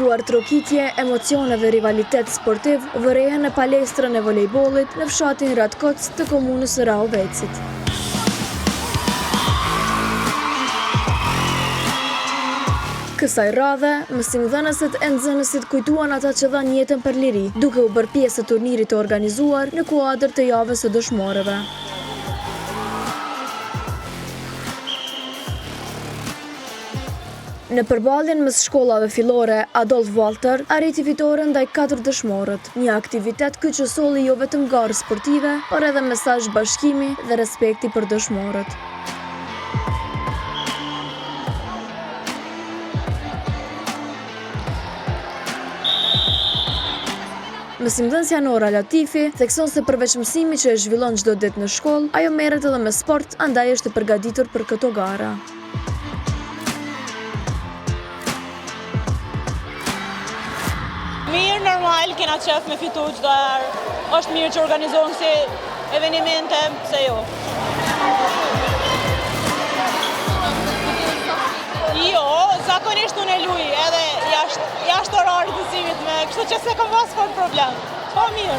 Duar trokitje, emocione dhe rivalitet sportiv vërejën në palestrën e volejbolit në fshatin Ratkoc të komunës së Rahovecit. Kësaj radhe, mësimdhënësit e nxënësit kujtuan ata që dhanë jetën për liri, duke u bërë pjesë të turnirit të organizuar në kuadër të javës së dëshmorëve. Në përballjen mes shkollave fillore Adolf Walter arriti fitoren ndaj 4 dëshmorët, një aktivitet që solli jo vetëm garë sportive, por edhe mesazh bashkimi dhe respekti për dëshmorët. Mësimdhënësja Nora Latifi thekson se përveç mësimit që e zhvillon çdo ditë në shkollë, ajo merret edhe me sport, andaj është e përgatitur për këto gara. Mirë, normal, kena qef me fitu çdo herë. Është mirë që organizohen si evenimente, pse jo. Jo, zakonisht unë e luj, edhe jashtë orarit të mësimit me, kështu që se kam pas fort problem. Po mirë.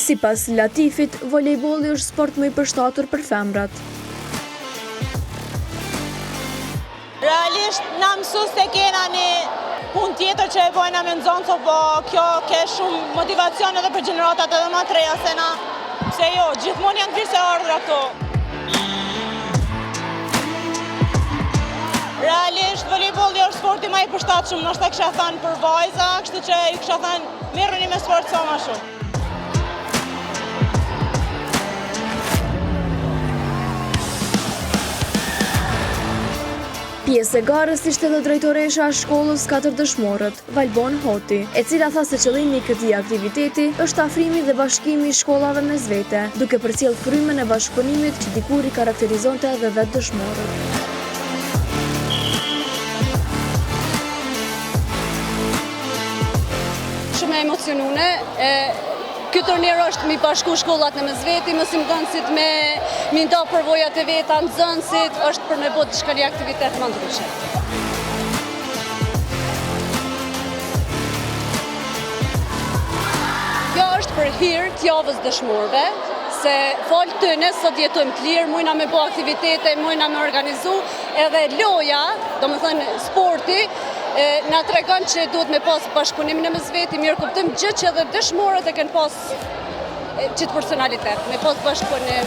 Sipas Latifit, volejbolli është sport më i përshtatur për femrat. Realisht, na mësus se kena një punë tjetër që e bojna me nxënëso, po kjo ke shumë motivacion edhe për gjeneratat edhe më të reja, se na, pse jo, gjithmonë janë vise ardhra këto. Realisht, volejbolli është sporti më i përshtatshëm, ndoshta kisha thënë për vajza, kështu që i kisha thënë merreni me sport sa më shumë. Pjesë e garës ishte edhe drejtoresha e shkollës 4 dëshmorët, Valbon Hoti, e cila tha se qëllimi i këtij aktiviteti është afrimi dhe bashkimi i shkollave mes vete, duke përcjell frymën e bashkëpunimit që dikur i karakterizonte edhe vetë dëshmorët. Shumë e emocionune. Ky turnir është mi bashku shkollat në mesveti, mësimdhënësit mi nda përvojat e veta, nxënësit, është për me botë diçka një aktivitet më ndryshe. Kjo është për hir të javës dëshmorëve, se falë tëne, sot jetojmë të lirë, mujna me bo aktivitete, mujna me organizu, edhe loja, do më thënë sporti, na tregon që duhet me pas bashkëpunimin e mes veti, mirë kuptojmë gjë që edhe dëshmorët e kanë pas qitë personalitet, me pas bashkëpunim.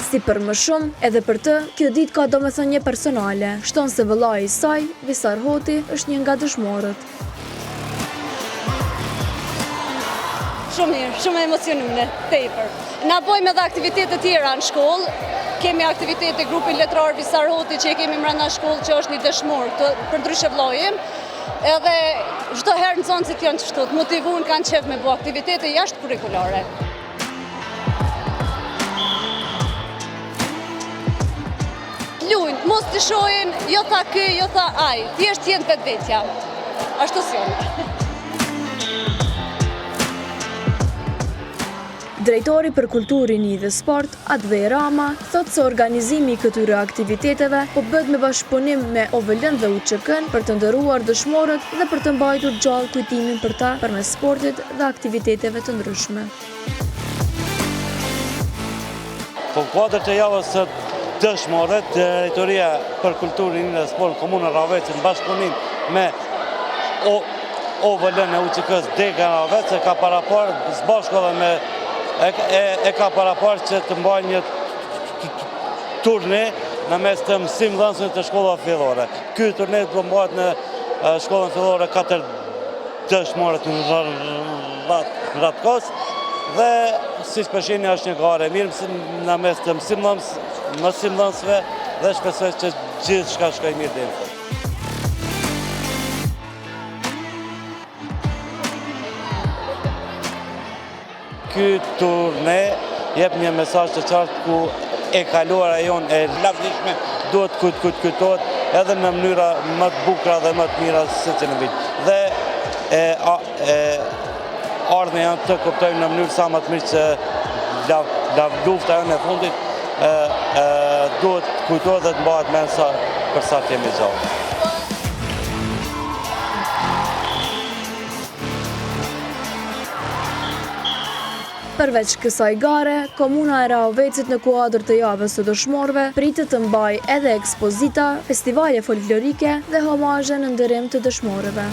Si për më shumë, edhe për të, kjo ditë ka domethënie personale, shton se vëllai i saj, Visar Hoti, është një nga dëshmorët. Shumë mirë, shumë emocionune, tepër. Na bojmë edhe aktivitete tjera në shkollë. Kemi aktivitete grupi letrar Visar Hoti që kemi brenda shkollë që është një dëshmor për ndryshe vllajim. Edhe çdo herë nxënësit janë kështu, të motivuar, kanë qef me bo aktivitete jashtë kurrikulare. Lujnë, mos të shohin, jo tha ky, jo tha aj, thjesht jenë vetvetja. Ashtu sjellë. Drejtori për kulturin dhe sport, Advej Rama, thot se organizimi i këtyre aktiviteteve po bëhet me bashkëpunim me OVL-n dhe UÇK-n për të ndëruar dëshmorët dhe për të mbajtur gjallë kujtimin për ta përmes sportit dhe aktiviteteve të ndryshme. Po kuadër të javës së dëshmorëve, Drejtoria për kulturin dhe sport Komuna Rahovec në bashkëpunim me OVL-n e UÇK-s Dega Rahovec ka parapar së bashku edhe me e ka parapar që të mbaj një turne në mes të mësimdhënësve të shkollave fillore. Ky turne do mbahet në shkollën fillore 4 dëshmorët në Ratkoc dhe siç po shihni është një garë e mirë në mes të mësimdhënësve dhe shpresoj që gjithçka shkojë mirë deri në fund. Ky turne jep një mesazh të qartë ku e kaluara jonë e lavdishme duhet kujtohet edhe në mënyra më të bukura dhe më të mira se që në vit. Dhe ardhme janë të kuptojnë në mënyrë sa më të mirë që lufta e fundit duhet kujtohet dhe të mbahet mend për sa kemi gjallë. Përveç kësaj gare, Komuna e Rahovecit në kuadër të javës së dëshmorëve pritet të mbajë edhe ekspozita, festivale folklorike dhe homazhe në nderim të dëshmorëve.